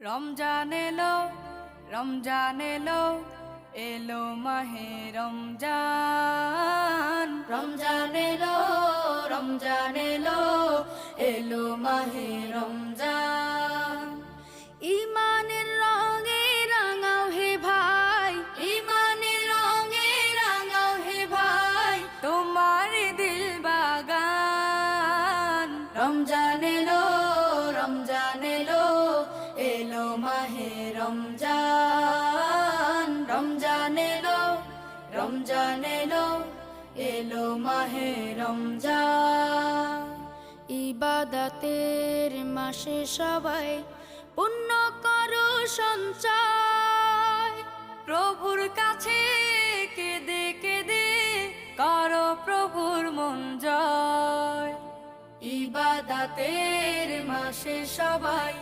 রমজান এলো, রমজান এলো, এলো মাহে রমজান। রমজান এলো, রমজান এলো, এলো মাহে রমজান। ইমানের রঙে রাঙাও হে ভাই, ইমানের রঙে রাঙাও হে ভাই, তোমার দিল বাগান। রমজান এলো, রমজান এলো, এলো মাহে রমজান। রমজান এলো, রমজান এলো, এলো মাহে রমজান। ইবাদতের মাসে সবাই পুণ্য করো সঞ্চয়, প্রভুর কাছে কেঁদে কেঁদে করো প্রভুর মন জয়। ইবাদতের মাসে সবাই